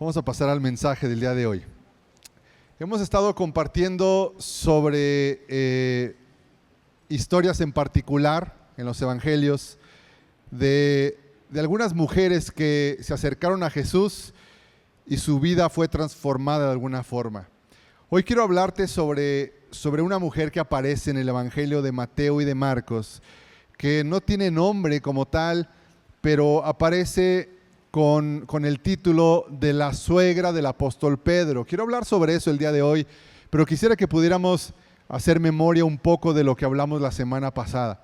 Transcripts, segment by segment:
Vamos a pasar al mensaje del día de hoy. Hemos estado compartiendo sobre historias en particular en los evangelios de algunas mujeres que se acercaron a Jesús y su vida fue transformada de alguna forma. Hoy quiero hablarte sobre una mujer que aparece en el evangelio de Mateo y de Marcos, que no tiene nombre como tal, pero aparece con el título de la suegra del apóstol Pedro. Quiero hablar sobre eso el día de hoy, pero quisiera que pudiéramos hacer memoria un poco de lo que hablamos la semana pasada.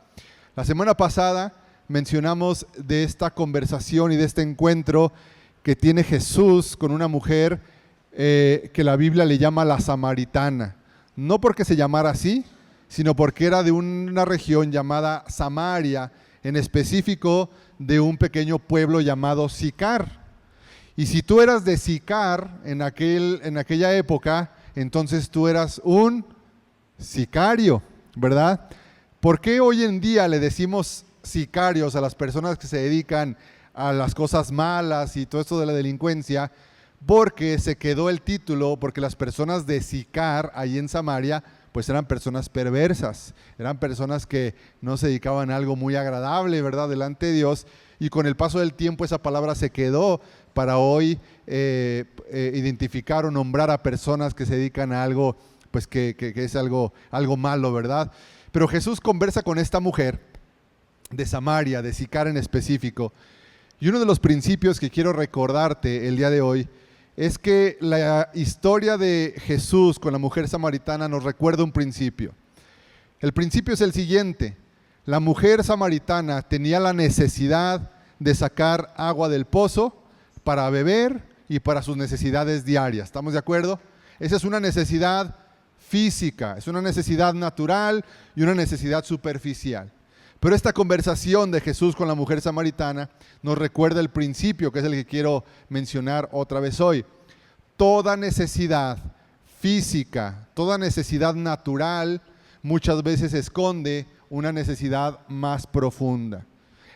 La semana pasada mencionamos de esta conversación y de este encuentro que tiene Jesús con una mujer que la Biblia le llama la samaritana. No porque se llamara así, sino porque era de una región llamada Samaria, en específico de un pequeño pueblo llamado Sicar. Y si tú eras de Sicar en aquella época, entonces tú eras un sicario, ¿verdad? ¿Por qué hoy en día le decimos sicarios a las personas que se dedican a las cosas malas y todo esto de la delincuencia? Porque se quedó el título, porque las personas de Sicar, ahí en Samaria, pues eran personas perversas, eran personas que no se dedicaban a algo muy agradable, ¿verdad?, delante de Dios, y con el paso del tiempo esa palabra se quedó para hoy identificar o nombrar a personas que se dedican a algo, pues que es algo malo, ¿verdad? Pero Jesús conversa con esta mujer de Samaria, de Sicar en específico, y uno de los principios que quiero recordarte el día de hoy es que la historia de Jesús con la mujer samaritana nos recuerda un principio. El principio es el siguiente: la mujer samaritana tenía la necesidad de sacar agua del pozo para beber y para sus necesidades diarias. ¿Estamos de acuerdo? Esa es una necesidad física, es una necesidad natural y una necesidad superficial. Pero esta conversación de Jesús con la mujer samaritana nos recuerda el principio, que es el que quiero mencionar otra vez hoy. Toda necesidad física, toda necesidad natural, muchas veces esconde una necesidad más profunda.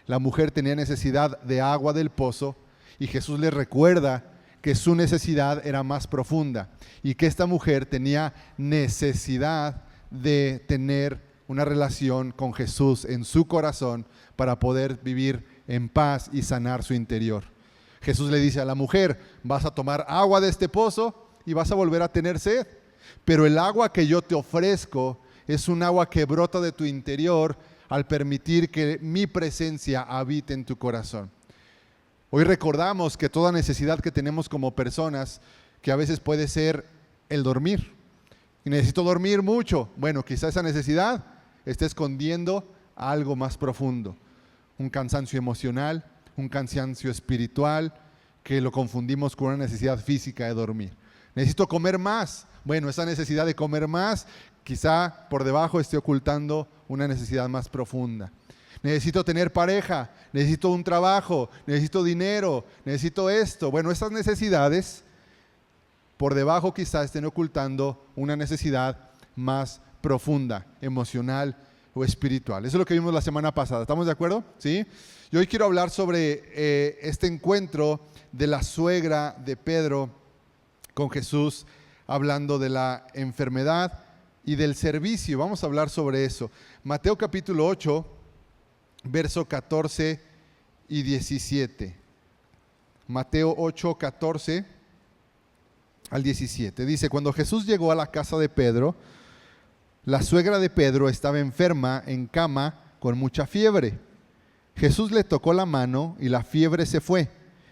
La mujer tenía necesidad de agua del pozo y Jesús le recuerda que su necesidad era más profunda y que esta mujer tenía necesidad de tener una relación con Jesús en su corazón para poder vivir en paz y sanar su interior. Jesús le dice a la mujer: vas a tomar agua de este pozo y vas a volver a tener sed, pero el agua que yo te ofrezco es un agua que brota de tu interior al permitir que mi presencia habite en tu corazón. Hoy recordamos que toda necesidad que tenemos como personas, que a veces puede ser el dormir, y necesito dormir mucho, bueno, quizá esa necesidad está escondiendo algo más profundo, un cansancio emocional, un cansancio espiritual, que lo confundimos con una necesidad física de dormir. Necesito comer más. Bueno, esa necesidad de comer más quizá por debajo esté ocultando una necesidad más profunda. Necesito tener pareja, necesito un trabajo, necesito dinero, necesito esto. Bueno, esas necesidades por debajo quizá estén ocultando una necesidad más profunda, emocional o espiritual. Eso es lo que vimos la semana pasada. ¿Estamos de acuerdo? ¿Sí? Y hoy quiero hablar sobre este encuentro de la suegra de Pedro con Jesús, hablando de la enfermedad y del servicio. Vamos a hablar sobre eso. Mateo capítulo 8, verso 14 y 17. Mateo 8, 14 al 17. Dice: cuando Jesús llegó a la casa de Pedro, la suegra de Pedro estaba enferma en cama con mucha fiebre. Jesús le tocó la mano y la fiebre se fue.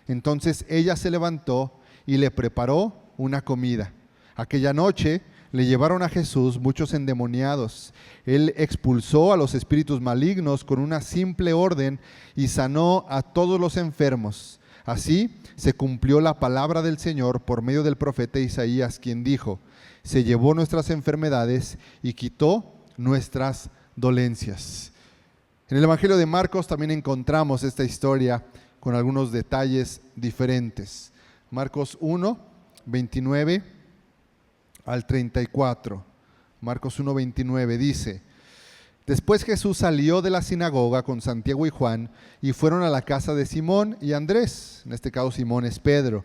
Entonces ella se levantó y le preparó una comida. Aquella noche le llevaron a Jesús muchos endemoniados. Él expulsó a los espíritus malignos con una simple orden y sanó a todos los enfermos. Así se cumplió la palabra del Señor por medio del profeta Isaías, quien dijo: se llevó nuestras enfermedades y quitó nuestras dolencias. En el Evangelio de Marcos también encontramos esta historia con algunos detalles diferentes. Marcos 1, 29 al 34. Marcos 1, 29 dice: después Jesús salió de la sinagoga con Santiago y Juan y fueron a la casa de Simón y Andrés. En este caso Simón es Pedro.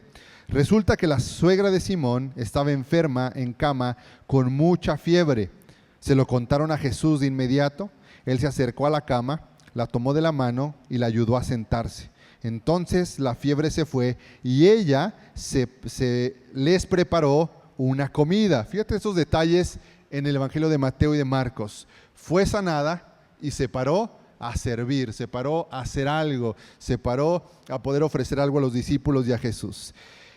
Resulta que la suegra de Simón estaba enferma en cama con mucha fiebre. Se lo contaron a Jesús de inmediato. Él se acercó a la cama, la tomó de la mano y la ayudó a sentarse. Entonces la fiebre se fue y ella les preparó una comida. Fíjate estos detalles en el Evangelio de Mateo y de Marcos. Fue sanada y se paró a servir, se paró a hacer algo, se paró a poder ofrecer algo a los discípulos y a Jesús.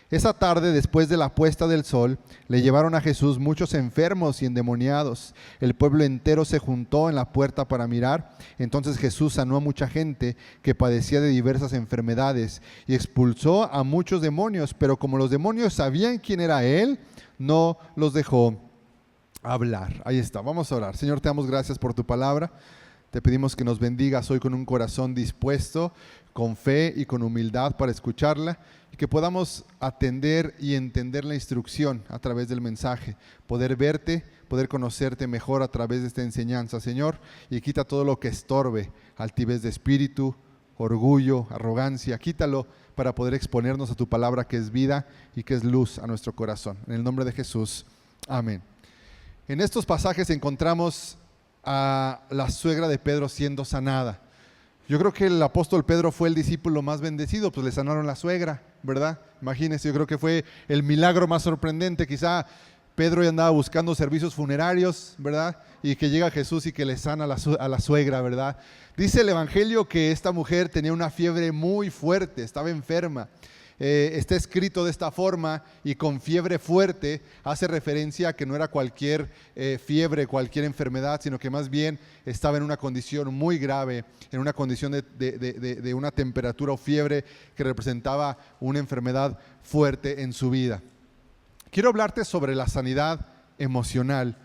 Esa tarde, después de la puesta del sol, le llevaron a Jesús muchos enfermos y endemoniados. El pueblo entero se juntó en la puerta para mirar. Entonces Jesús sanó a mucha gente que padecía de diversas enfermedades y expulsó a muchos demonios, pero como los demonios sabían quién era Él, no los dejó hablar. Ahí está, vamos a orar. Señor, te damos gracias por tu palabra. Te pedimos que nos bendigas hoy con un corazón dispuesto, con fe y con humildad para escucharla, y que podamos atender y entender la instrucción a través del mensaje, poder verte, poder conocerte mejor a través de esta enseñanza, Señor, y quita todo lo que estorbe, altivez de espíritu, orgullo, arrogancia, quítalo para poder exponernos a tu palabra que es vida y que es luz a nuestro corazón. En el nombre de Jesús, amén. En estos pasajes encontramos a la suegra de Pedro siendo sanada. Yo creo que el apóstol Pedro fue el discípulo más bendecido, pues le sanaron la suegra, ¿verdad? Imagínense, yo creo que fue el milagro más sorprendente. Quizá Pedro ya andaba buscando servicios funerarios, ¿verdad? Y que llega Jesús y que le sana a la suegra, ¿verdad? Dice el Evangelio que esta mujer tenía una fiebre muy fuerte, estaba enferma. Está escrito de esta forma, y con fiebre fuerte hace referencia a que no era cualquier fiebre, cualquier enfermedad, sino que más bien estaba en una condición muy grave, en una condición de una temperatura o fiebre que representaba una enfermedad fuerte en su vida. Quiero hablarte sobre la sanidad emocional.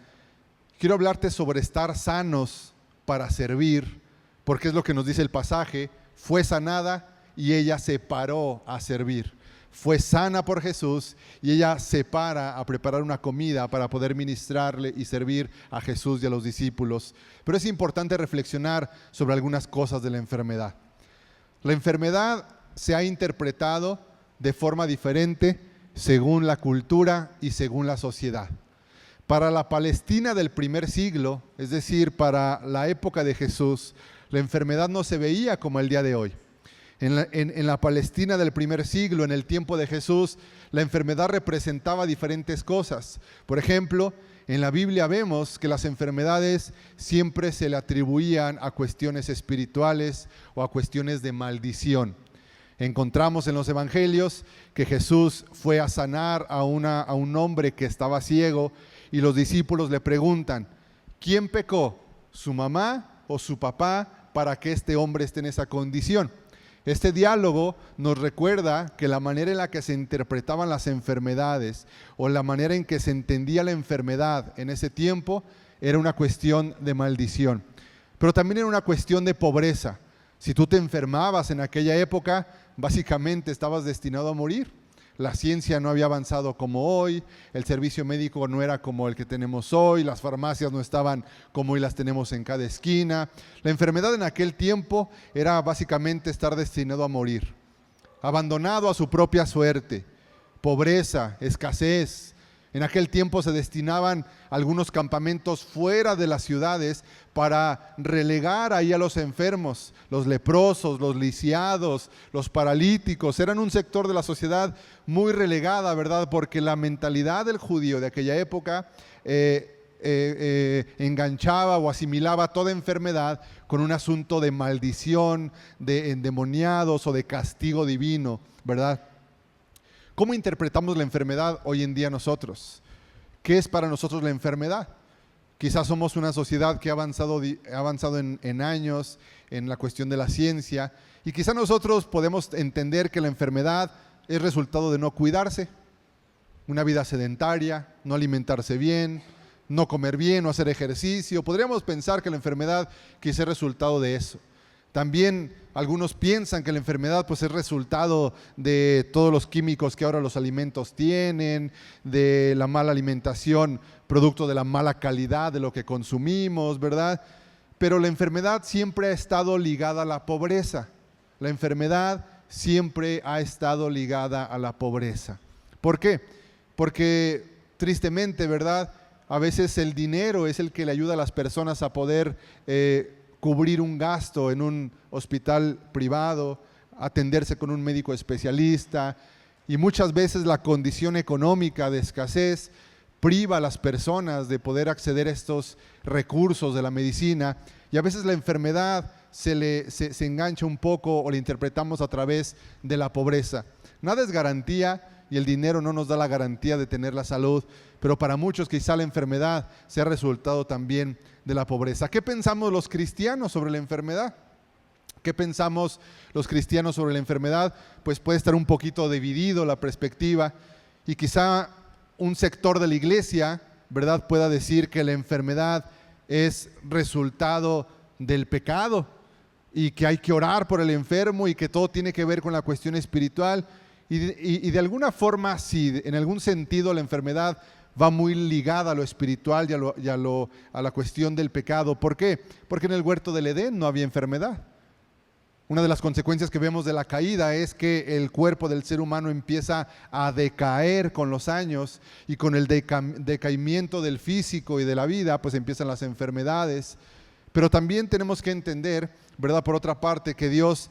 Quiero hablarte sobre estar sanos para servir, porque es lo que nos dice el pasaje. Fue sanada y ella se paró a servir. Fue sana por Jesús y ella se para a preparar una comida para poder ministrarle y servir a Jesús y a los discípulos. Pero es importante reflexionar sobre algunas cosas de la enfermedad. La enfermedad se ha interpretado de forma diferente según la cultura y según la sociedad. Para la Palestina del primer siglo, es decir, para la época de Jesús, la enfermedad no se veía como el día de hoy. En la Palestina del primer siglo, en el tiempo de Jesús, la enfermedad representaba diferentes cosas. Por ejemplo, en la Biblia vemos que las enfermedades siempre se le atribuían a cuestiones espirituales o a cuestiones de maldición. Encontramos en los evangelios que Jesús fue a sanar a un hombre que estaba ciego, y los discípulos le preguntan: ¿quién pecó, su mamá o su papá, para que este hombre esté en esa condición? Este diálogo nos recuerda que la manera en la que se interpretaban las enfermedades, o la manera en que se entendía la enfermedad en ese tiempo, era una cuestión de maldición, pero también era una cuestión de pobreza. Si tú te enfermabas en aquella época, básicamente estabas destinado a morir. La ciencia no había avanzado como hoy, el servicio médico no era como el que tenemos hoy, las farmacias no estaban como hoy las tenemos en cada esquina. La enfermedad en aquel tiempo era básicamente estar destinado a morir, abandonado a su propia suerte. Pobreza, escasez. En aquel tiempo se destinaban algunos campamentos fuera de las ciudades para relegar ahí a los enfermos, los leprosos, los lisiados, los paralíticos. Eran un sector de la sociedad muy relegada, ¿verdad? Porque la mentalidad del judío de aquella época enganchaba o asimilaba toda enfermedad con un asunto de maldición, de endemoniados o de castigo divino, ¿verdad? ¿Cómo interpretamos la enfermedad hoy en día nosotros? ¿Qué es para nosotros la enfermedad? Quizás somos una sociedad que ha avanzado en años en la cuestión de la ciencia, y quizás nosotros podemos entender que la enfermedad es resultado de no cuidarse, una vida sedentaria, no alimentarse bien, no comer bien, no hacer ejercicio. Podríamos pensar que la enfermedad quizás es resultado de eso. También algunos piensan que la enfermedad pues es resultado de todos los químicos que ahora los alimentos tienen, de la mala alimentación, producto de la mala calidad de lo que consumimos, ¿verdad? Pero la enfermedad siempre ha estado ligada a la pobreza. La enfermedad siempre ha estado ligada a la pobreza. ¿Por qué? Porque tristemente, ¿verdad? A veces el dinero es el que le ayuda a las personas a poder cubrir un gasto en un hospital privado, atenderse con un médico especialista, y muchas veces la condición económica de escasez priva a las personas de poder acceder a estos recursos de la medicina, y a veces la enfermedad se engancha un poco o la interpretamos a través de la pobreza. Nada es garantía y el dinero no nos da la garantía de tener la salud, pero para muchos quizá la enfermedad sea resultado también de la pobreza. ¿Qué pensamos los cristianos sobre la enfermedad? ¿Qué pensamos los cristianos sobre la enfermedad? Pues puede estar un poquito dividido la perspectiva, y quizá un sector de la iglesia, ¿verdad?, pueda decir que la enfermedad es resultado del pecado y que hay que orar por el enfermo y que todo tiene que ver con la cuestión espiritual. Y de alguna forma, sí, en algún sentido la enfermedad va muy ligada a lo espiritual y a la cuestión del pecado. ¿Por qué? Porque en el huerto del Edén no había enfermedad. Una de las consecuencias que vemos de la caída es que el cuerpo del ser humano empieza a decaer con los años, y con el decaimiento del físico y de la vida, pues empiezan las enfermedades. Pero también tenemos que entender, ¿verdad?, por otra parte, que Dios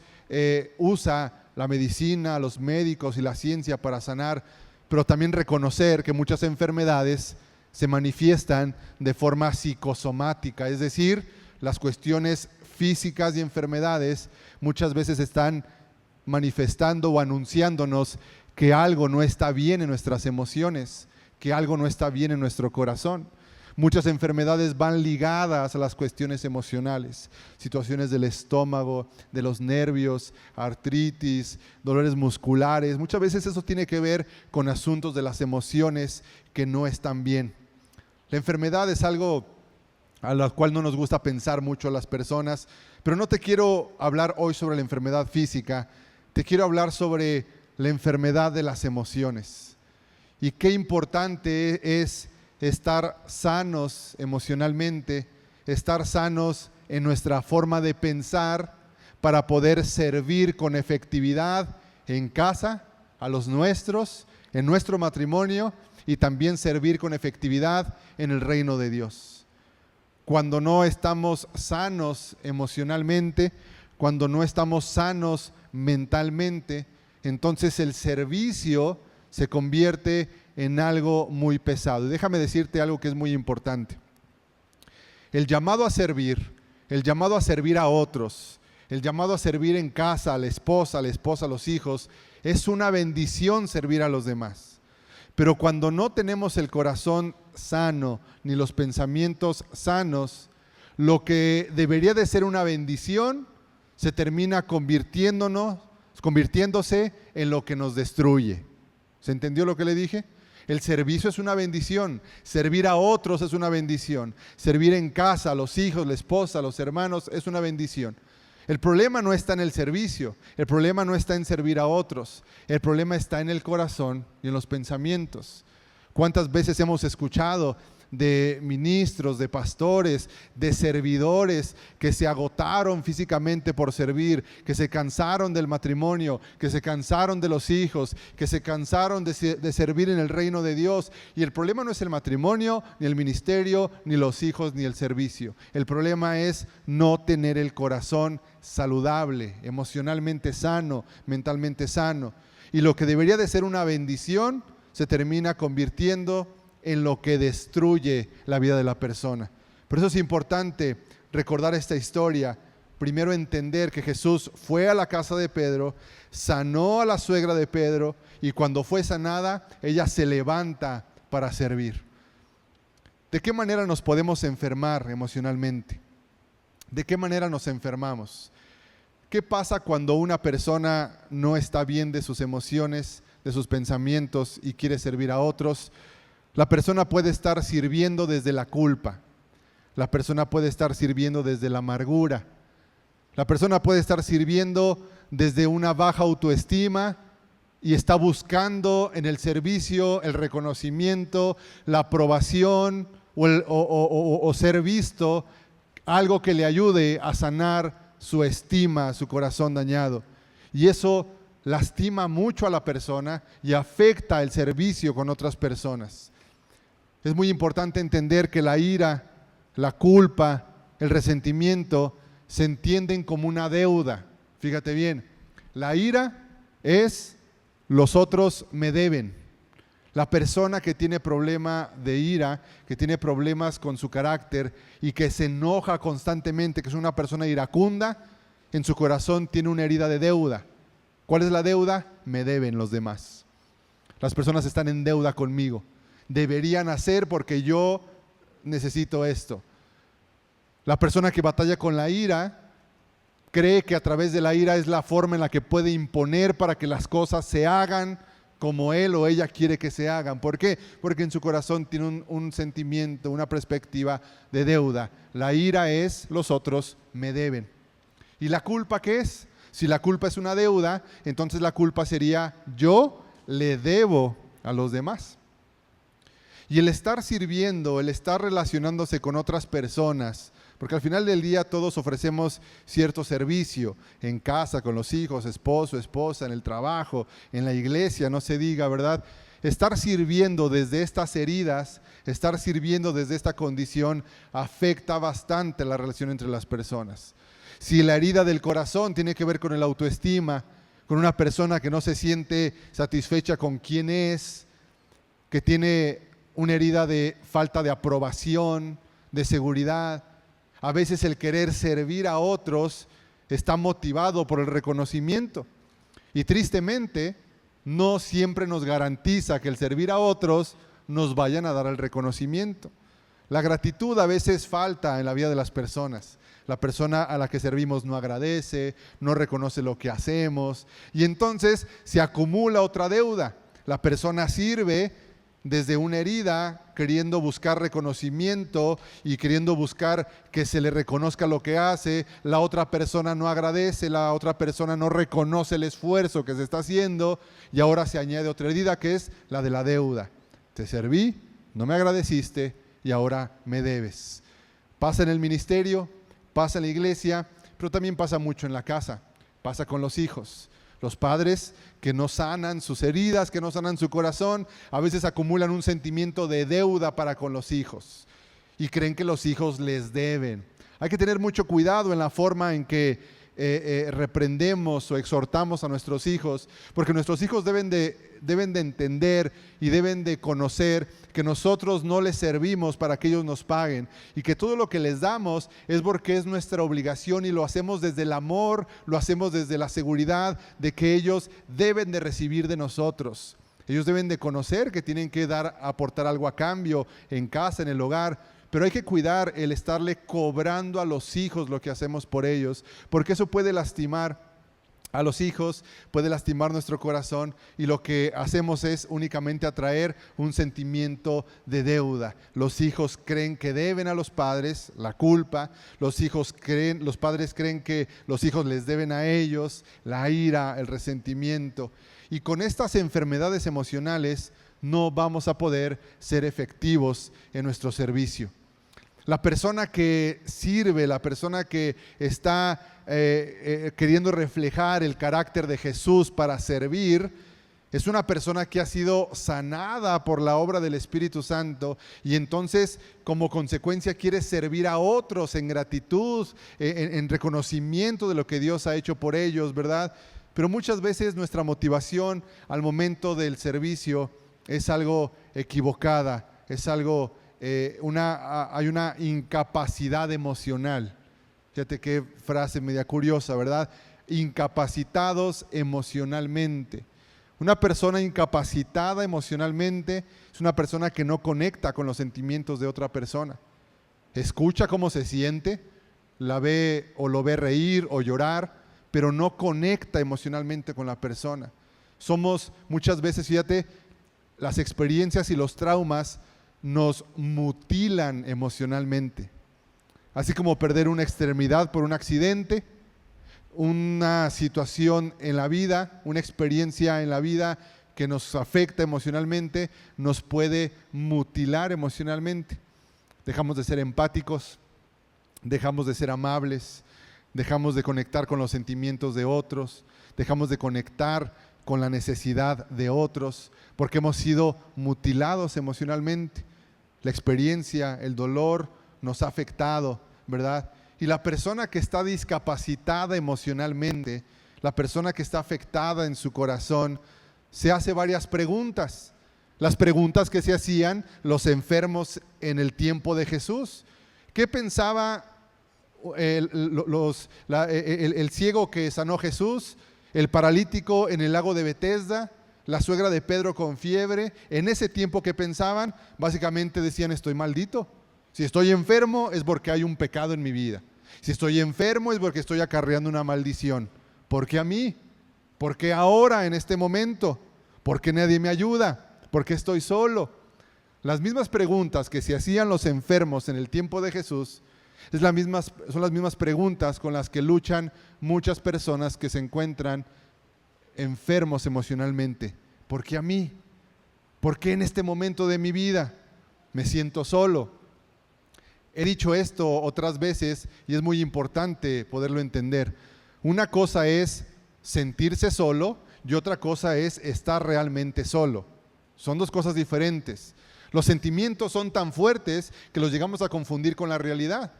usa la medicina, los médicos y la ciencia para sanar, pero también reconocer que muchas enfermedades se manifiestan de forma psicosomática, es decir, las cuestiones físicas y enfermedades muchas veces están manifestando o anunciándonos que algo no está bien en nuestras emociones, que algo no está bien en nuestro corazón. Muchas enfermedades van ligadas a las cuestiones emocionales, situaciones del estómago, de los nervios, artritis, dolores musculares. Muchas veces eso tiene que ver con asuntos de las emociones que no están bien. La enfermedad es algo a lo cual no nos gusta pensar mucho a las personas, pero no te quiero hablar hoy sobre la enfermedad física, te quiero hablar sobre la enfermedad de las emociones. Y qué importante es estar sanos emocionalmente, estar sanos en nuestra forma de pensar para poder servir con efectividad en casa, a los nuestros, en nuestro matrimonio, y también servir con efectividad en el reino de Dios. Cuando no estamos sanos emocionalmente, cuando no estamos sanos mentalmente, entonces el servicio se convierte en algo muy pesado. Y déjame decirte algo que es muy importante. El llamado a servir a otros, el llamado a servir en casa, a la esposa, a los hijos, es una bendición servir a los demás. Pero cuando no tenemos el corazón sano ni los pensamientos sanos, lo que debería de ser una bendición se termina convirtiéndose en lo que nos destruye. ¿Se entendió lo que le dije? El servicio es una bendición, servir a otros es una bendición, servir en casa, a los hijos, la esposa, los hermanos, es una bendición. El problema no está en el servicio, el problema no está en servir a otros, el problema está en el corazón y en los pensamientos. ¿Cuántas veces hemos escuchado de ministros, de pastores, de servidores que se agotaron físicamente por servir, que se cansaron del matrimonio, que se cansaron de los hijos, que se cansaron de servir en el reino de Dios? Y el problema no es el matrimonio, ni el ministerio, ni los hijos, ni el servicio. El problema es no tener el corazón saludable, emocionalmente sano, mentalmente sano. Y lo que debería de ser una bendición se termina convirtiendo en lo que destruye la vida de la persona. Por eso es importante recordar esta historia. Primero, entender que Jesús fue a la casa de Pedro, sanó a la suegra de Pedro, y cuando fue sanada, ella se levanta para servir. ¿De qué manera nos podemos enfermar emocionalmente? ¿De qué manera nos enfermamos? ¿Qué pasa cuando una persona no está bien de sus emociones, de sus pensamientos y quiere servir a otros? La persona puede estar sirviendo desde la culpa. La persona puede estar sirviendo desde la amargura. La persona puede estar sirviendo desde una baja autoestima y está buscando en el servicio el reconocimiento, la aprobación o ser visto, algo que le ayude a sanar su estima, su corazón dañado. Y eso lastima mucho a la persona y afecta el servicio con otras personas. Es muy importante entender que la ira, la culpa, el resentimiento se entienden como una deuda. Fíjate bien, la ira es los otros me deben. La persona que tiene problema de ira, que tiene problemas con su carácter y que se enoja constantemente, que es una persona iracunda, en su corazón tiene una herida de deuda. ¿Cuál es la deuda? Me deben los demás. Las personas están en deuda conmigo. Deberían hacer porque yo necesito esto. La persona que batalla con la ira cree que a través de la ira es la forma en la que puede imponer para que las cosas se hagan como él o ella quiere que se hagan. ¿Por qué? Porque en su corazón tiene un sentimiento, una perspectiva de deuda. La ira es los otros me deben. ¿Y la culpa qué es? Si la culpa es una deuda, entonces la culpa sería yo le debo a los demás. Y el estar sirviendo, el estar relacionándose con otras personas, porque al final del día todos ofrecemos cierto servicio, en casa, con los hijos, esposo, esposa, en el trabajo, en la iglesia, no se diga, ¿verdad? Estar sirviendo desde estas heridas, estar sirviendo desde esta condición, afecta bastante la relación entre las personas. Si la herida del corazón tiene que ver con el autoestima, con una persona que no se siente satisfecha con quién es, que tiene una herida de falta de aprobación, de seguridad. A veces el querer servir a otros está motivado por el reconocimiento. Y tristemente, no siempre nos garantiza que el servir a otros nos vayan a dar el reconocimiento. La gratitud a veces falta en la vida de las personas. La persona a la que servimos no agradece, no reconoce lo que hacemos y entonces se acumula otra deuda. La persona sirve desde una herida, queriendo buscar reconocimiento y queriendo buscar que se le reconozca lo que hace. La otra persona no agradece, la otra persona no reconoce el esfuerzo que se está haciendo y ahora se añade otra herida que es la de la deuda. Te serví, no me agradeciste y ahora me debes. Pasa en el ministerio, pasa en la iglesia, pero también pasa mucho en la casa, pasa con los hijos. Los padres que no sanan sus heridas, que no sanan su corazón, a veces acumulan un sentimiento de deuda para con los hijos y creen que los hijos les deben. Hay que tener mucho cuidado en la forma en que reprendemos o exhortamos a nuestros hijos, porque nuestros hijos deben de entender y deben de conocer que nosotros no les servimos para que ellos nos paguen y que todo lo que les damos es porque es nuestra obligación y lo hacemos desde el amor, lo hacemos desde la seguridad de que ellos deben de recibir de nosotros. Ellos deben de conocer que tienen que aportar algo a cambio en casa, en el hogar. Pero hay que cuidar el estarle cobrando a los hijos lo que hacemos por ellos, porque eso puede lastimar a los hijos, puede lastimar nuestro corazón y lo que hacemos es únicamente atraer un sentimiento de deuda. Los hijos creen que deben a los padres, la culpa, los padres creen que los hijos les deben a ellos, la ira, el resentimiento. Y con estas enfermedades emocionales no vamos a poder ser efectivos en nuestro servicio. La persona que sirve, la persona que está queriendo reflejar el carácter de Jesús para servir, es una persona que ha sido sanada por la obra del Espíritu Santo y entonces como consecuencia quiere servir a otros en gratitud, en reconocimiento de lo que Dios ha hecho por ellos, ¿verdad? Pero muchas veces nuestra motivación al momento del servicio es algo equivocada, es algo... hay una incapacidad emocional. Fíjate qué frase media curiosa, ¿verdad? Incapacitados emocionalmente. Una persona incapacitada emocionalmente es una persona que no conecta con los sentimientos de otra persona. Escucha cómo se siente, la ve o lo ve reír o llorar, pero no conecta emocionalmente con la persona. Somos muchas veces, fíjate, las experiencias y los traumas nos mutilan emocionalmente. Así como perder una extremidad por un accidente, una situación en la vida, una experiencia en la vida que nos afecta emocionalmente, nos puede mutilar emocionalmente. Dejamos de ser empáticos, dejamos de ser amables, dejamos de conectar con los sentimientos de otros, dejamos de conectar con la necesidad de otros, porque hemos sido mutilados emocionalmente. La experiencia, el dolor nos ha afectado, ¿verdad? Y la persona que está discapacitada emocionalmente, la persona que está afectada en su corazón, se hace varias preguntas. Las preguntas que se hacían los enfermos en el tiempo de Jesús. ¿Qué pensaba el ciego que sanó Jesús? El paralítico en el lago de Betesda, la suegra de Pedro con fiebre. En ese tiempo, ¿qué pensaban? Básicamente decían: estoy maldito. Si estoy enfermo es porque hay un pecado en mi vida. Si estoy enfermo es porque estoy acarreando una maldición. ¿Por qué a mí? ¿Por qué ahora, en este momento? ¿Por qué nadie me ayuda? ¿Por qué estoy solo? Las mismas preguntas que se hacían los enfermos en el tiempo de Jesús son las mismas preguntas con las que luchan muchas personas que se encuentran enfermos emocionalmente. ¿Por qué a mí? ¿Por qué en este momento de mi vida me siento solo? He dicho esto otras veces y es muy importante poderlo entender. Una cosa es sentirse solo y otra cosa es estar realmente solo. Son dos cosas diferentes. Los sentimientos son tan fuertes que los llegamos a confundir con la realidad.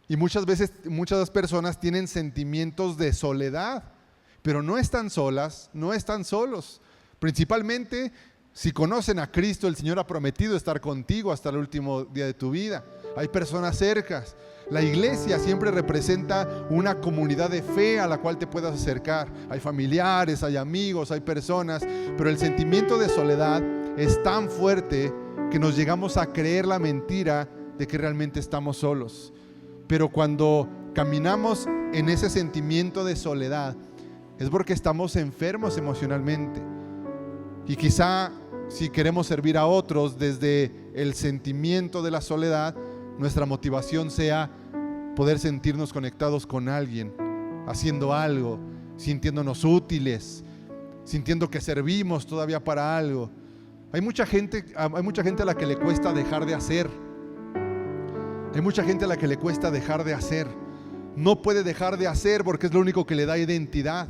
Y muchas veces muchas personas tienen sentimientos de soledad, pero no están solas, no están solos. Principalmente si conocen a Cristo, el Señor ha prometido estar contigo hasta el último día de tu vida. Hay personas cercas. La iglesia siempre representa una comunidad de fe a la cual te puedas acercar. Hay familiares, hay amigos, hay personas, pero el sentimiento de soledad es tan fuerte que nos llegamos a creer la mentira de que realmente estamos solos. Pero cuando caminamos en ese sentimiento de soledad, es porque estamos enfermos emocionalmente. Y quizá si queremos servir a otros desde el sentimiento de la soledad, nuestra motivación sea poder sentirnos conectados con alguien, haciendo algo, sintiéndonos útiles, sintiendo que servimos todavía para algo. Hay mucha gente a la que le cuesta dejar de hacer. Hay mucha gente a la que le cuesta dejar de hacer. No puede dejar de hacer porque es lo único que le da identidad,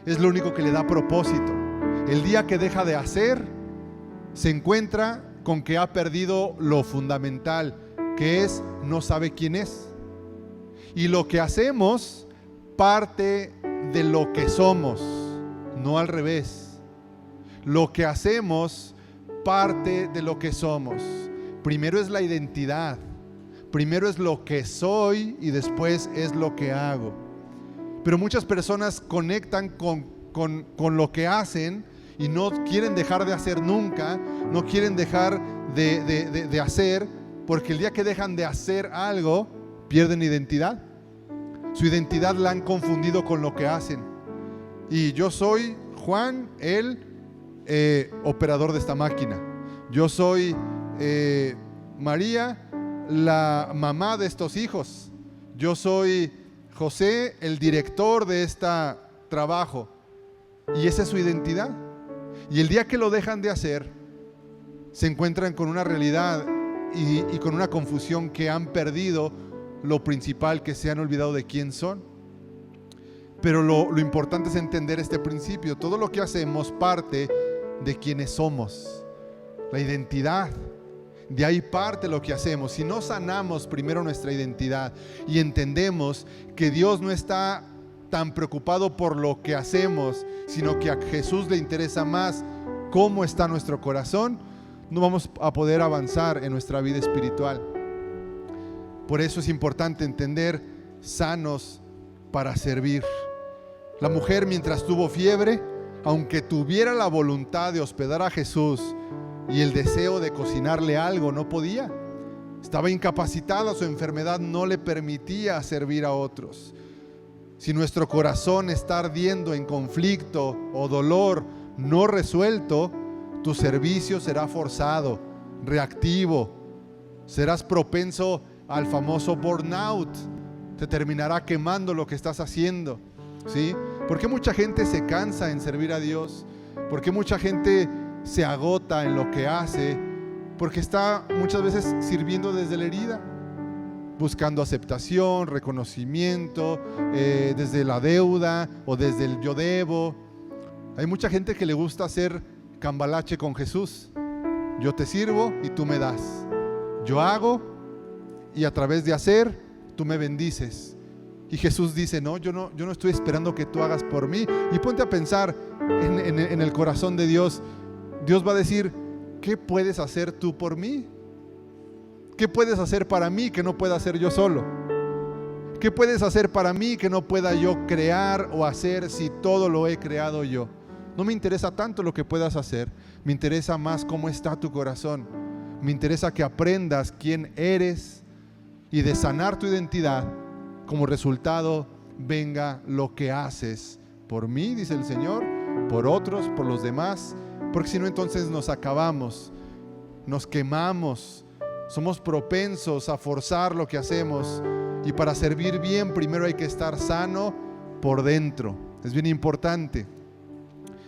es lo único que le da propósito. El día que deja de hacer, se encuentra con que ha perdido lo fundamental, que es no sabe quién es. Y lo que hacemos parte de lo que somos, no al revés. Lo que hacemos parte de lo que somos. Primero es la identidad, primero es lo que soy y después es lo que hago. Pero muchas personas conectan con lo que hacen y no quieren dejar de hacer nunca, no quieren dejar de hacer, porque el día que dejan de hacer algo, pierden identidad. Su identidad la han confundido con lo que hacen. Y yo soy Juan, el operador de esta máquina. Yo soy María, la mamá de estos hijos. Yo soy José, el director de este trabajo. Y esa es su identidad. Y el día que lo dejan de hacer, se encuentran con una realidad y con una confusión que han perdido lo principal, que se han olvidado de quién son. Pero lo importante es entender este principio. Todo lo que hacemos parte de quienes somos, la identidad. De ahí parte lo que hacemos. Si no sanamos primero nuestra identidad y entendemos que Dios no está tan preocupado por lo que hacemos, sino que a Jesús le interesa más cómo está nuestro corazón, no vamos a poder avanzar en nuestra vida espiritual. Por eso es importante entender: sanos para servir. La mujer, mientras tuvo fiebre, aunque tuviera la voluntad de hospedar a Jesús y el deseo de cocinarle algo, no podía. Estaba incapacitada, su enfermedad no le permitía servir a otros. Si nuestro corazón está ardiendo en conflicto o dolor no resuelto, tu servicio será forzado, reactivo. Serás propenso al famoso burnout. Te terminará quemando lo que estás haciendo, ¿sí? ¿Por qué mucha gente se cansa en servir a Dios? ¿Por qué mucha gente se agota en lo que hace? Porque está muchas veces sirviendo desde la herida. buscando aceptación, reconocimiento, desde la deuda o desde el yo debo. Hay mucha gente que le gusta hacer cambalache con Jesús. Yo te sirvo y tú me das. Yo hago y a través de hacer tú me bendices. Y Jesús dice, no, yo no estoy esperando que tú hagas por mí. Y ponte a pensar en el corazón de Dios. Dios va a decir, ¿qué puedes hacer tú por mí? ¿Qué puedes hacer para mí que no pueda hacer yo solo? ¿Qué puedes hacer para mí que no pueda yo crear o hacer si todo lo he creado yo? No me interesa tanto lo que puedas hacer, me interesa más cómo está tu corazón. Me interesa que aprendas quién eres y de sanar tu identidad, como resultado venga lo que haces por mí, dice el Señor, por otros, por los demás, porque si no entonces nos acabamos, nos quemamos, somos propensos a forzar lo que hacemos, y para servir bien primero hay que estar sano por dentro. Es bien importante.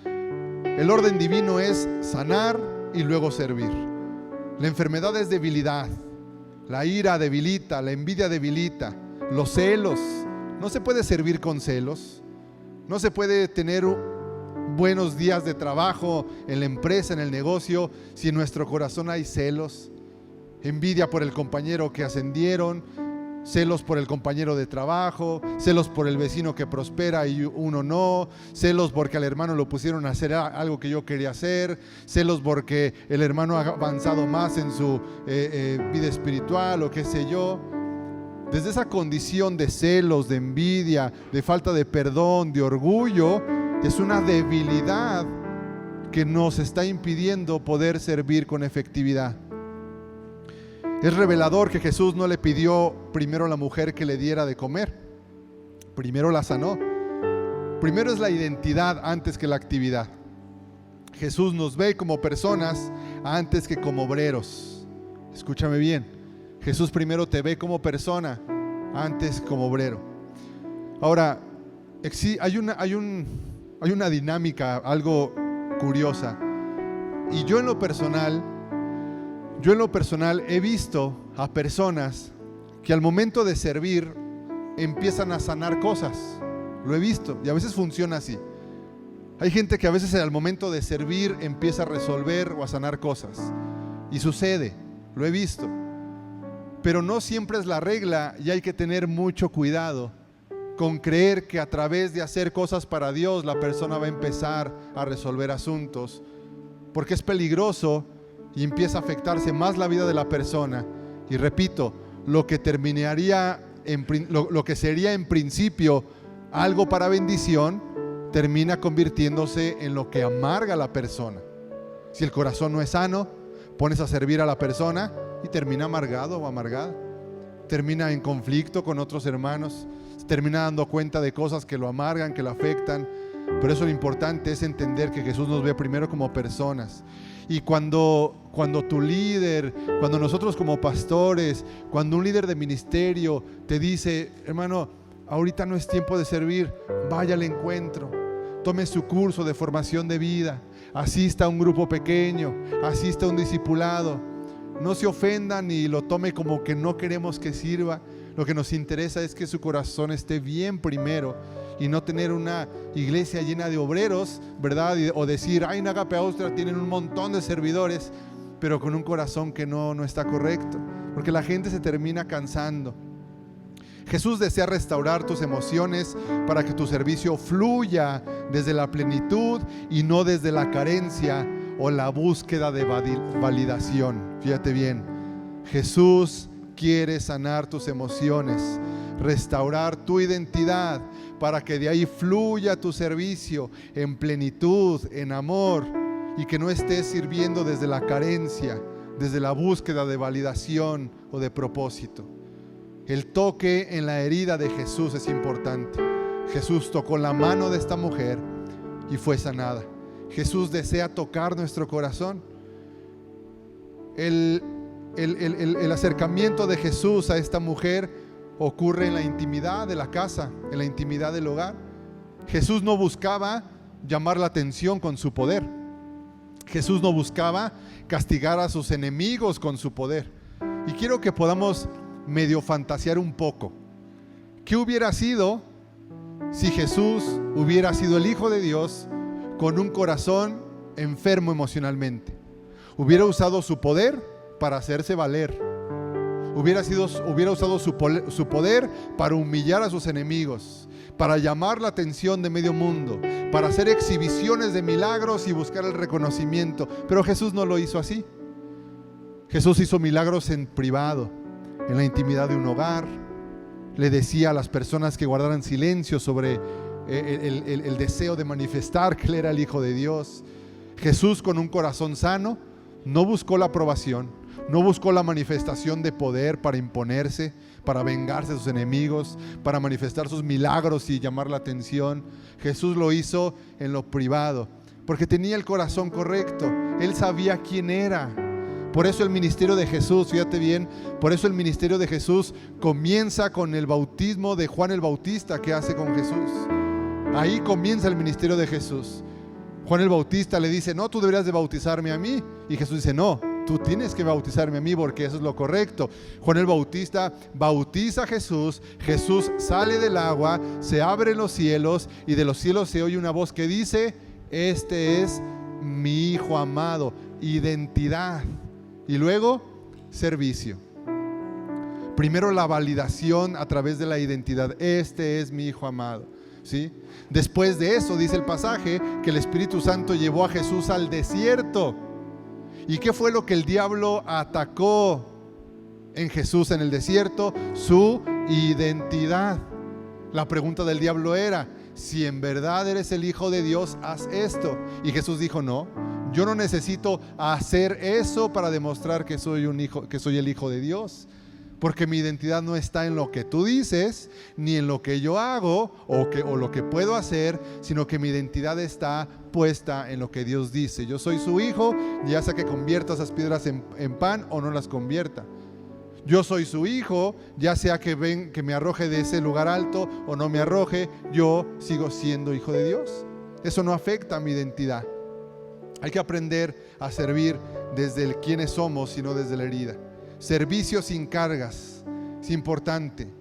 El orden divino es sanar y luego servir. La enfermedad es debilidad, la ira debilita, la envidia debilita, los celos. No se puede servir con celos, no se puede tener buenos días de trabajo en la empresa, en el negocio, si en nuestro corazón hay celos, envidia por el compañero que ascendieron, celos por el compañero de trabajo, celos por el vecino que prospera y uno no, celos porque al hermano lo pusieron a hacer algo que yo quería hacer, celos porque el hermano ha avanzado más en su vida espiritual o qué sé yo. Desde esa condición de celos, de envidia, de falta de perdón, de orgullo, es una debilidad que nos está impidiendo poder servir con efectividad. Es revelador que Jesús no le pidió primero a la mujer que le diera de comer, primero la sanó. Primero es la identidad antes que la actividad. Jesús nos ve como personas antes que como obreros. Escúchame bien, Jesús primero te ve como persona antes como obrero. Ahora, hay una dinámica algo curiosa, y yo en lo personal he visto a personas que al momento de servir empiezan a sanar cosas. Lo he visto y a veces funciona así. Hay gente que a veces al momento de servir empieza a resolver o a sanar cosas. Y sucede, lo he visto. Pero no siempre es la regla y hay que tener mucho cuidado con creer que a través de hacer cosas para Dios la persona va a empezar a resolver asuntos. Porque es peligroso y empieza a afectarse más la vida de la persona. Y repito, lo que sería en principio algo para bendición, termina convirtiéndose en lo que amarga a la persona. Si el corazón no es sano, pones a servir a la persona y termina amargado o amargada. Termina en conflicto con otros hermanos, se termina dando cuenta de cosas que lo amargan, que lo afectan. Por eso lo importante es entender que Jesús nos ve primero como personas. Y cuando tu líder, cuando nosotros como pastores, cuando un líder de ministerio te dice, hermano, ahorita no es tiempo de servir, vaya al encuentro, tome su curso de formación de vida, asista a un grupo pequeño, asista a un discipulado, no se ofenda ni lo tome como que no queremos que sirva. Lo que nos interesa es que su corazón esté bien primero y no tener una iglesia llena de obreros, ¿verdad? O decir, ay, en Agape Austria tienen un montón de servidores, pero con un corazón que no está correcto, porque la gente se termina cansando. Jesús desea restaurar tus emociones para que tu servicio fluya desde la plenitud y no desde la carencia o la búsqueda de validación. Fíjate bien, Jesús quiere sanar tus emociones, restaurar tu identidad para que de ahí fluya tu servicio en plenitud, en amor, y que no estés sirviendo desde la carencia, desde la búsqueda de validación o de propósito. El toque en la herida de Jesús es importante. Jesús tocó la mano de esta mujer y fue sanada. Jesús desea tocar nuestro corazón. El acercamiento de Jesús a esta mujer ocurre en la intimidad de la casa, en la intimidad del hogar. Jesús no buscaba llamar la atención con su poder. Jesús no buscaba castigar a sus enemigos con su poder. Y quiero que podamos medio fantasear un poco. ¿Qué hubiera sido si Jesús hubiera sido el Hijo de Dios con un corazón enfermo emocionalmente? Hubiera usado su poder para hacerse valer. Hubiera usado su poder para humillar a sus enemigos, para llamar la atención de medio mundo, para hacer exhibiciones de milagros y buscar el reconocimiento. Pero Jesús no lo hizo así. Jesús hizo milagros en privado, en la intimidad de un hogar. Le decía a las personas que guardaran silencio sobre el deseo de manifestar que Él era el Hijo de Dios. Jesús, con un corazón sano, no buscó la aprobación, no buscó la manifestación de poder para imponerse, para vengarse de sus enemigos, para manifestar sus milagros y llamar la atención. Jesús lo hizo en lo privado, porque tenía el corazón correcto. Él sabía quién era. Por eso el ministerio de Jesús, fíjate bien, por eso el ministerio de Jesús comienza con el bautismo de Juan el Bautista que hace con Jesús. Ahí comienza el ministerio de Jesús. Juan el Bautista le dice: no, tú deberías de bautizarme a mí. Y Jesús dice: no, tú tienes que bautizarme a mí porque eso es lo correcto. Juan el Bautista bautiza a Jesús, Jesús sale del agua, se abren los cielos y de los cielos se oye una voz que dice: este es mi Hijo amado. Identidad. Y luego, servicio. Primero la validación a través de la identidad. Este es mi Hijo amado, ¿sí? Después de eso, dice el pasaje, que el Espíritu Santo llevó a Jesús al desierto. ¿Y qué fue lo que el diablo atacó en Jesús en el desierto? Su identidad. La pregunta del diablo era: si en verdad eres el Hijo de Dios, haz esto. Y Jesús dijo: no, yo no necesito hacer eso para demostrar que soy el Hijo de Dios, porque mi identidad no está en lo que tú dices, ni en lo que yo hago o lo que puedo hacer, sino que mi identidad está puesta en lo que Dios dice. Yo soy su hijo, ya sea que convierta esas piedras en pan o no las convierta. Yo soy su hijo, ya sea que me arroje de ese lugar alto o no me arroje, yo sigo siendo hijo de Dios. Eso no afecta a mi identidad. Hay que aprender a servir desde el quiénes somos, sino desde la herida. Servicio sin cargas, es importante.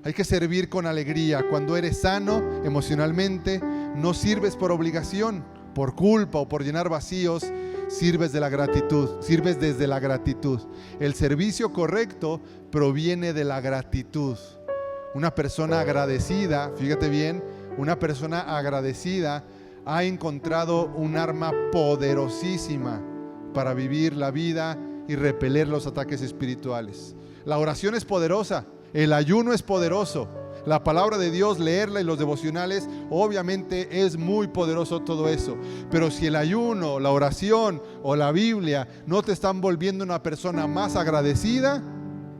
Hay que servir con alegría. Cuando eres sano emocionalmente, no sirves por obligación, por culpa o por llenar vacíos. Sirves de la gratitud, sirves desde la gratitud. El servicio correcto proviene de la gratitud. Una persona agradecida, fíjate bien, una persona agradecida ha encontrado un arma poderosísima para vivir la vida y repeler los ataques espirituales. La oración es poderosa, el ayuno es poderoso, la palabra de Dios, leerla y los devocionales, obviamente es muy poderoso todo eso. Pero si el ayuno, la oración o la Biblia no te están volviendo una persona más agradecida,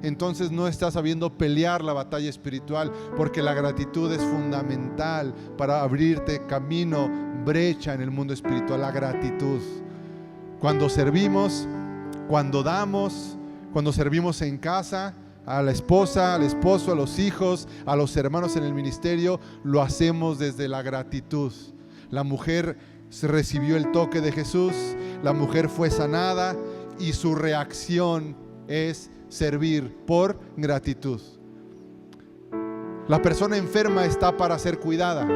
entonces no estás sabiendo pelear la batalla espiritual, porque la gratitud es fundamental para abrirte camino, brecha en el mundo espiritual. La gratitud. Cuando servimos, cuando damos, cuando servimos en casa, a la esposa, al esposo, a los hijos, a los hermanos en el ministerio, lo hacemos desde la gratitud. La mujer recibió el toque de Jesús, la mujer fue sanada y su reacción es servir por gratitud. La persona enferma está para ser cuidada,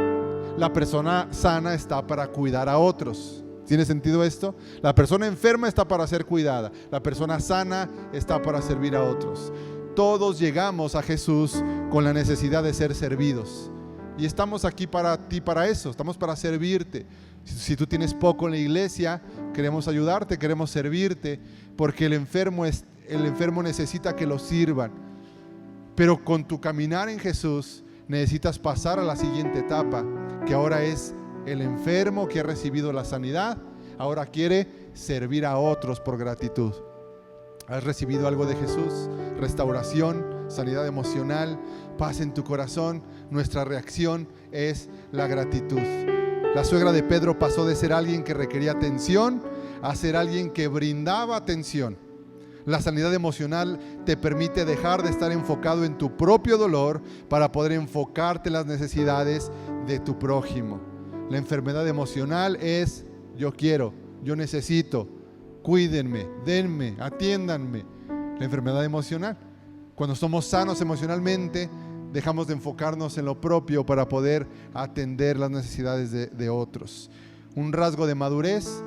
la persona sana está para cuidar a otros. ¿Tiene sentido esto? La persona enferma está para ser cuidada, la persona sana está para servir a otros. Todos llegamos a Jesús con la necesidad de ser servidos. Y estamos aquí para ti, para eso. Estamos para servirte. Si tú tienes poco en la iglesia, queremos ayudarte, queremos servirte, porque el enfermo necesita que lo sirvan. Pero con tu caminar en Jesús, necesitas pasar a la siguiente etapa, que ahora es el enfermo que ha recibido la sanidad, ahora quiere servir a otros por gratitud. ¿Has recibido algo de Jesús? Restauración, sanidad emocional, paz en tu corazón. Nuestra reacción es la gratitud. La suegra de Pedro pasó de ser alguien que requería atención a ser alguien que brindaba atención. La sanidad emocional te permite dejar de estar enfocado en tu propio dolor para poder enfocarte en las necesidades de tu prójimo. La enfermedad emocional es: yo quiero, yo necesito, cuídenme, denme, atiéndanme. La enfermedad emocional. Cuando somos sanos emocionalmente, dejamos de enfocarnos en lo propio para poder atender las necesidades de otros. Un rasgo de madurez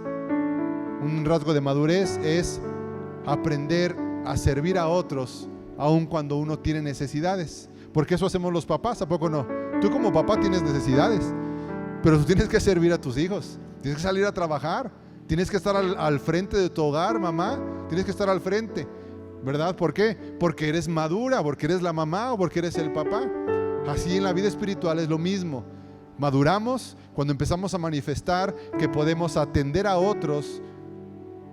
es aprender a servir a otros, aun cuando uno tiene necesidades. Porque eso hacemos los papás, ¿a poco no? Tú como papá tienes necesidades, pero tú tienes que servir a tus hijos. Tienes que salir a trabajar. Tienes que estar al frente de tu hogar, mamá. Tienes que estar al frente, ¿verdad? ¿Por qué? Porque eres madura, porque eres la mamá o porque eres el papá. Así en la vida espiritual es lo mismo. Maduramos cuando empezamos a manifestar que podemos atender a otros.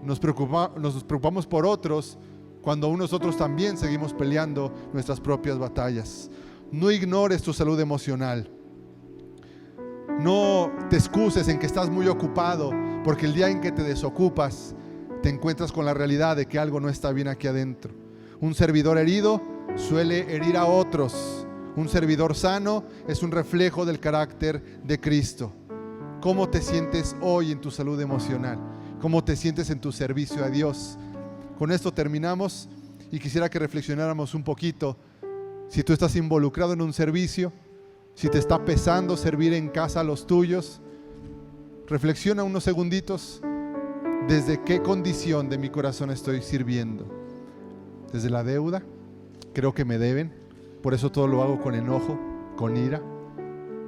Nos preocupamos por otros cuando nosotros también seguimos peleando nuestras propias batallas. No ignores tu salud emocional. No te excuses en que estás muy ocupado, porque el día en que te desocupas te encuentras con la realidad de que algo no está bien aquí adentro. Un servidor herido suele herir a otros. Un servidor sano es un reflejo del carácter de Cristo. ¿Cómo te sientes hoy en tu salud emocional? ¿Cómo te sientes en tu servicio a Dios? Con esto terminamos y quisiera que reflexionáramos un poquito. Si tú estás involucrado en un servicio, si te está pesando servir en casa a los tuyos, reflexiona unos segunditos. ¿Desde qué condición de mi corazón estoy sirviendo? ¿Desde la deuda? Creo que me deben, por eso todo lo hago con enojo, con ira.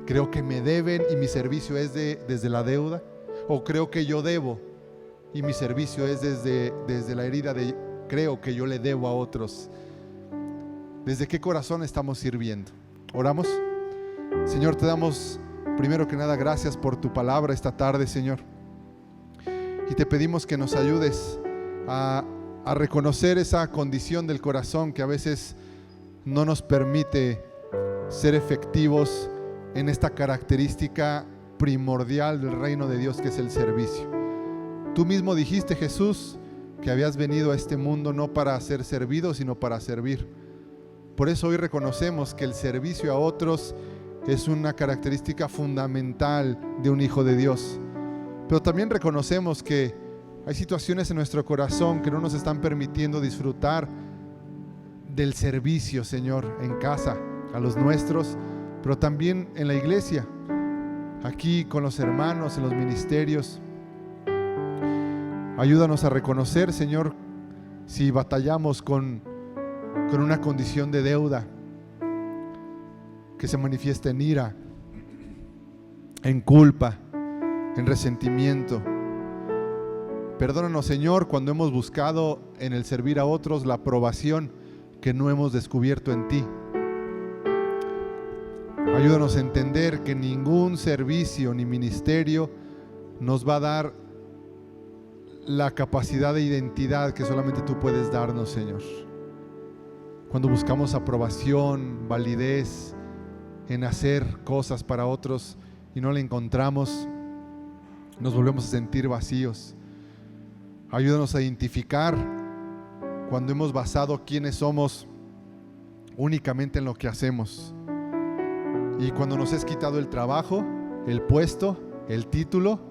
Creo que me deben y mi servicio es desde la deuda. O creo que yo debo y mi servicio es desde la herida de creo que yo le debo a otros. ¿Desde qué corazón estamos sirviendo? ¿Oramos? Señor, te damos primero que nada gracias por tu palabra esta tarde, Señor. Y te pedimos que nos ayudes a reconocer esa condición del corazón que a veces no nos permite ser efectivos en esta característica primordial del reino de Dios, que es el servicio. Tú mismo dijiste, Jesús, que habías venido a este mundo no para ser servido, sino para servir. Por eso hoy reconocemos que el servicio a otros es una característica fundamental de un hijo de Dios. Pero también reconocemos que hay situaciones en nuestro corazón que no nos están permitiendo disfrutar del servicio, Señor, en casa, a los nuestros, pero también en la iglesia, aquí con los hermanos, en los ministerios. Ayúdanos a reconocer, Señor, si batallamos con una condición de deuda que se manifiesta en ira, en culpa, en resentimiento. Perdónanos, Señor, cuando hemos buscado en el servir a otros la aprobación que no hemos descubierto en ti. Ayúdanos a entender que ningún servicio ni ministerio nos va a dar la capacidad de identidad que solamente tú puedes darnos, Señor. Cuando buscamos aprobación, validez en hacer cosas para otros y no la encontramos, nos volvemos a sentir vacíos. Ayúdanos a identificar cuando hemos basado quiénes somos únicamente en lo que hacemos. Y cuando nos es quitado el trabajo, el puesto, el título,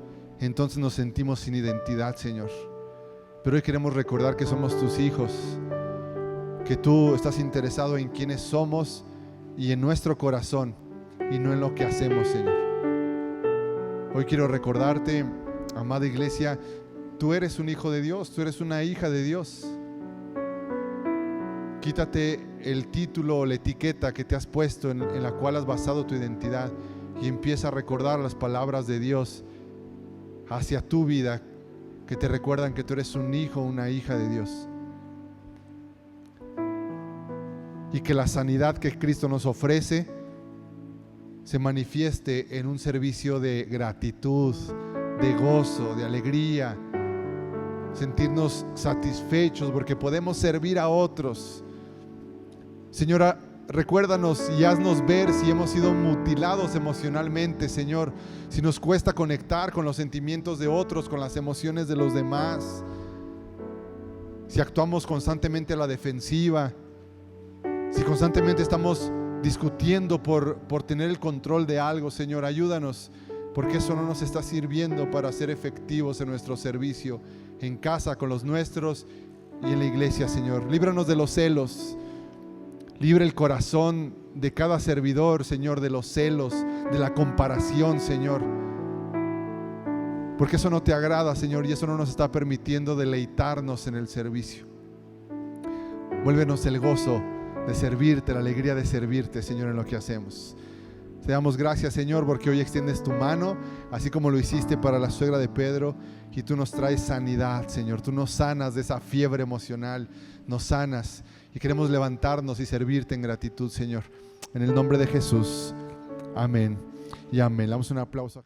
entonces nos sentimos sin identidad, Señor. Pero hoy queremos recordar que somos tus hijos, que tú estás interesado en quiénes somos y en nuestro corazón y no en lo que hacemos, Señor. Hoy quiero recordarte, amada iglesia, tú eres un hijo de Dios, tú eres una hija de Dios. Quítate el título o la etiqueta que te has puesto en la cual has basado tu identidad y empieza a recordar las palabras de Dios hacia tu vida, que te recuerdan que tú eres un hijo o una hija de Dios. Y que la sanidad que Cristo nos ofrece se manifieste en un servicio de gratitud, de gozo, de alegría, sentirnos satisfechos porque podemos servir a otros. Señora, recuérdanos y haznos ver si hemos sido mutilados emocionalmente, Señor, si nos cuesta conectar con los sentimientos de otros, con las emociones de los demás, si actuamos constantemente a la defensiva, si constantemente estamos discutiendo por tener el control de algo. Señor, ayúdanos, porque eso no nos está sirviendo para ser efectivos en nuestro servicio, en casa, con los nuestros y en la iglesia, Señor. Líbranos de los celos. Libre el corazón de cada servidor, Señor, de los celos, de la comparación, Señor. Porque eso no te agrada, Señor, y eso no nos está permitiendo deleitarnos en el servicio. Vuélvenos el gozo de servirte, la alegría de servirte, Señor, en lo que hacemos. Te damos gracias, Señor, porque hoy extiendes tu mano, así como lo hiciste para la suegra de Pedro, y tú nos traes sanidad, Señor. Tú nos sanas de esa fiebre emocional, nos sanas, y queremos levantarnos y servirte en gratitud, Señor. En el nombre de Jesús, amén y amén. Le damos un aplauso.